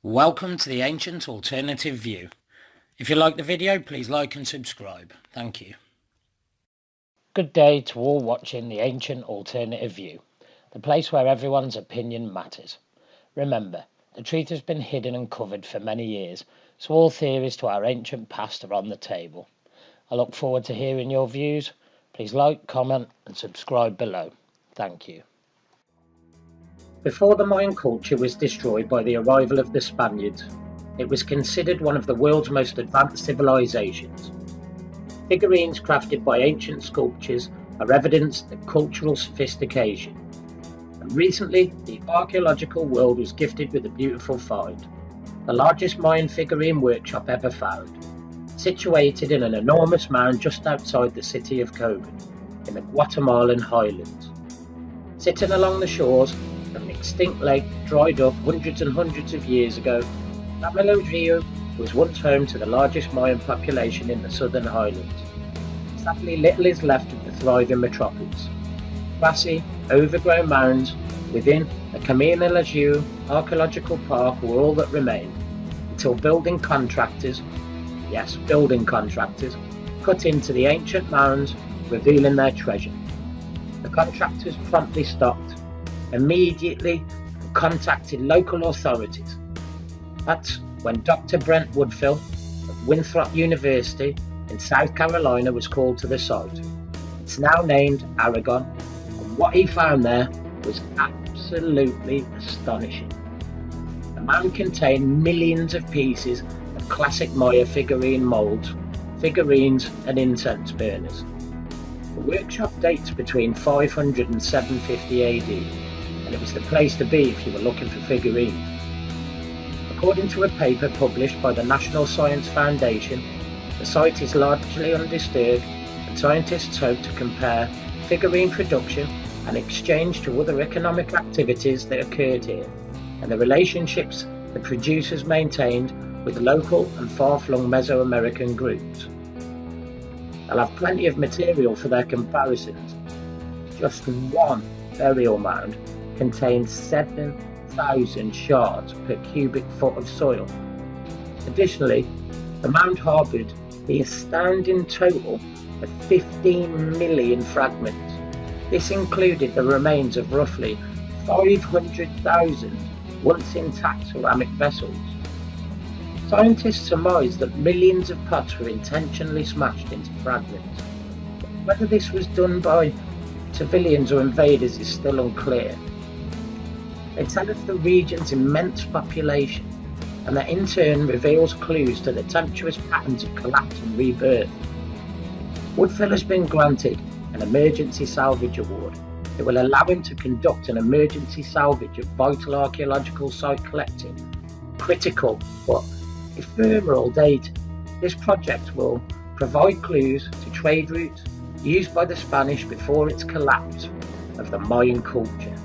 Welcome to the Ancient Alternative View. If you like the video, please like and subscribe. Thank you. Good day to all watching the Ancient Alternative View, the place where everyone's opinion matters. Remember, the truth has been hidden and covered for many years, so all theories to our ancient past are on the table. I look forward to hearing your views. Please like, comment and subscribe below. Thank you. Before the Mayan culture was destroyed by the arrival of the Spaniards, it was considered one of the world's most advanced civilizations. Figurines crafted by ancient sculptures are evidence of cultural sophistication. And recently, the archaeological world was gifted with a beautiful find, the largest Mayan figurine workshop ever found, situated in an enormous mound just outside the city of Coban, in the Guatemalan highlands. Sitting along the shores of an extinct lake dried up hundreds and hundreds of years ago, Rio was once home to the largest Mayan population in the southern highlands. Sadly, little is left of the thriving metropolis. Grassy, overgrown mounds within the Camino archaeological park were all that remained, until building contractors, cut into the ancient mounds, revealing their treasure. The contractors promptly stopped, immediately contacted local authorities. That's when Dr. Brent Woodfill of Winthrop University in South Carolina was called to the site. It's now named Aragon, and what he found there was absolutely astonishing. The mound contained millions of pieces of classic Maya figurine molds, figurines and incense burners. The workshop dates between 500 and 750 AD, and it was the place to be if you were looking for figurines. According to a paper published by the National Science Foundation, the site is largely undisturbed, and scientists hope to compare figurine production and exchange to other economic activities that occurred here, and the relationships the producers maintained with local and far-flung Mesoamerican groups. They'll have plenty of material for their comparisons. Just one burial mound contains 7,000 shards per cubic foot of soil. Additionally, the mound harboured the astounding total of 15 million fragments. This included the remains of roughly 500,000 once intact ceramic vessels. Scientists surmise that millions of pots were intentionally smashed into fragments. Whether this was done by civilians or invaders is still unclear. They tell us the region's immense population, and that in turn reveals clues to the tempestuous patterns of collapse and rebirth. Woodfill has been granted an emergency salvage award. It will allow him to conduct an emergency salvage of vital archaeological site collecting. Critical but ephemeral data. This project will provide clues to trade routes used by the Spanish before its collapse of the Mayan culture.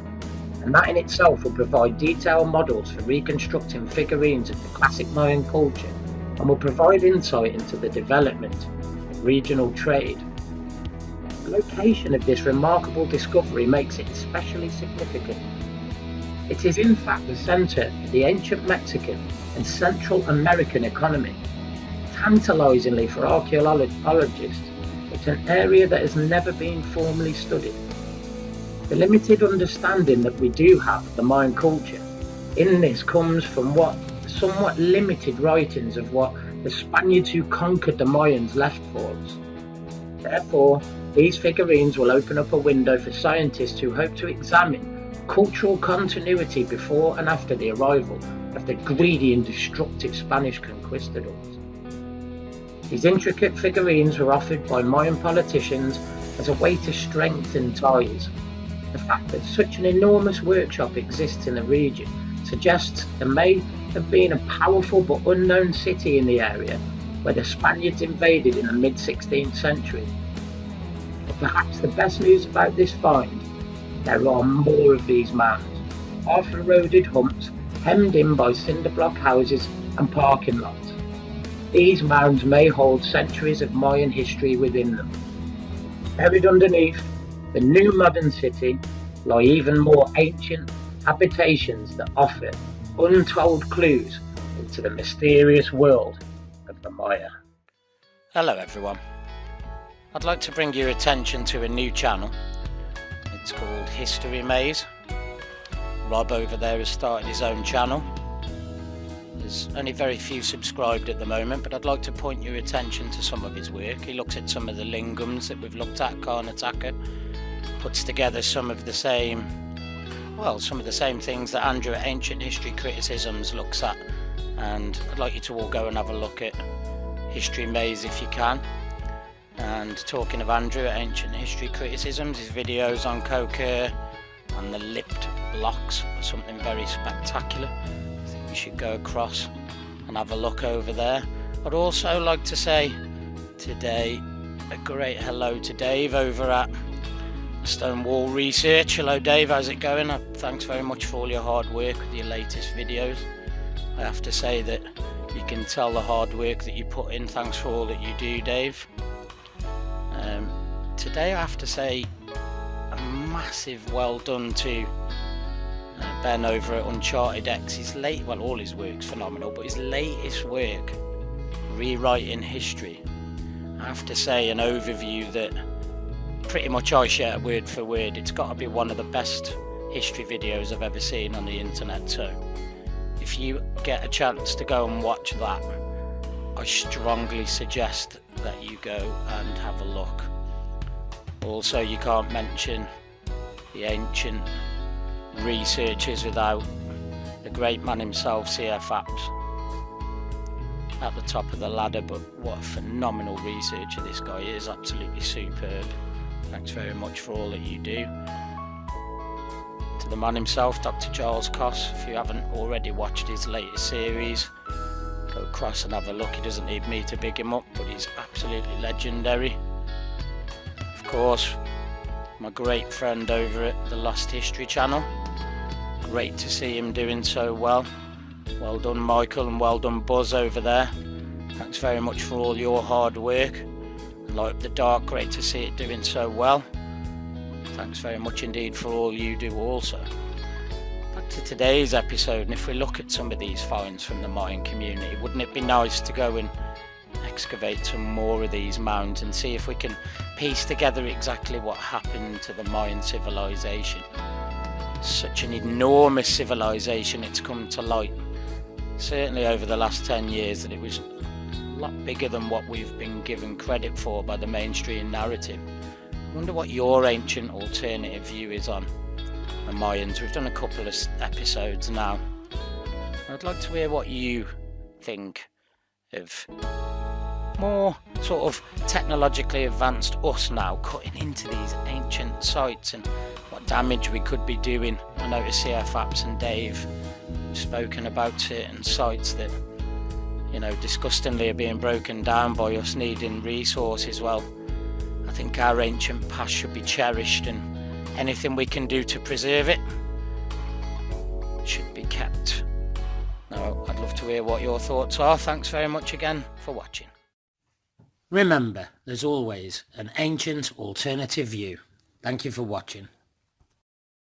And that in itself will provide detailed models for reconstructing figurines of the classic Mayan culture, and will provide insight into the development of regional trade. The location of this remarkable discovery makes it especially significant. It is in fact the centre of the ancient Mexican and Central American economy. Tantalisingly for archaeologists, it's an area that has never been formally studied. The limited understanding that we do have of the Mayan culture in this comes from somewhat limited writings of what the Spaniards who conquered the Mayans left for us. Therefore, these figurines will open up a window for scientists who hope to examine cultural continuity before and after the arrival of the greedy and destructive Spanish conquistadors. These intricate figurines were offered by Mayan politicians as a way to strengthen ties. The fact that such an enormous workshop exists in the region suggests there may have been a powerful but unknown city in the area where the Spaniards invaded in the mid-16th century. But perhaps the best news about this find, there are more of these mounds, half-eroded humps hemmed in by cinder block houses and parking lots. These mounds may hold centuries of Mayan history within them. Buried underneath the new modern city lie even more ancient habitations that offer untold clues into the mysterious world of the Maya. Hello everyone. I'd like to bring your attention to a new channel. It's called History Maze. Rob over there has started his own channel. There's only very few subscribed at the moment, but I'd like to point your attention to some of his work. He looks at some of the lingams that we've looked at, Karnataka, puts together some of the same things that Andrew at Ancient History Criticisms looks at, and I'd like you to all go and have a look at History Maze if you can. And talking of Andrew at Ancient History Criticisms, his videos on Kokir and the lipped blocks are something very spectacular. I think you should go across and have a look over there. I'd also like to say today a great hello to Dave over at Stonewall Research. Hello Dave, how's it going? Thanks very much for all your hard work with your latest videos. I have to say that you can tell the hard work that you put in. Thanks for all that you do, Dave. Today I have to say a massive well done to Ben over at Uncharted X. All his work's phenomenal, but his latest work, Rewriting History, I have to say an overview that pretty much I share word for word. It's got to be one of the best history videos I've ever seen on the internet, so if you get a chance to go and watch that, I strongly suggest that you go and have a look. Also, you can't mention the ancient researchers without the great man himself, C.F. Apps, at the top of the ladder, but what a phenomenal researcher this guy is, absolutely superb. Thanks very much for all that you do. To the man himself, Dr. Charles Coss, if you haven't already watched his latest series, go across and have a look. He doesn't need me to big him up, but he's absolutely legendary. Of course, my great friend over at the Lost History channel. Great to see him doing so well. Well done Michael, and well done Buzz over there. Thanks very much for all your hard work. And Light Up the Dark, great to see it doing so well. Thanks very much indeed for all you do also. Back to today's episode, and if we look at some of these finds from the Mayan community, wouldn't it be nice to go and excavate some more of these mounds and see if we can piece together exactly what happened to the Mayan civilization. Such an enormous civilization, it's come to light, certainly over the last 10 years, that it was a lot bigger than what we've been given credit for by the mainstream narrative. I wonder what your ancient alternative view is on the Mayans. We've done a couple of episodes now. I'd like to hear what you think of more sort of technologically advanced us now cutting into these ancient sites and what damage we could be doing. I noticed CF Apps and Dave have spoken about certain sites that, you know, disgustingly are being broken down by us needing resources. Well, I think our ancient past should be cherished, and anything we can do to preserve it should be kept. Now, I'd love to hear what your thoughts are. Thanks very much again for watching. Remember, there's always an ancient alternative view. Thank you for watching.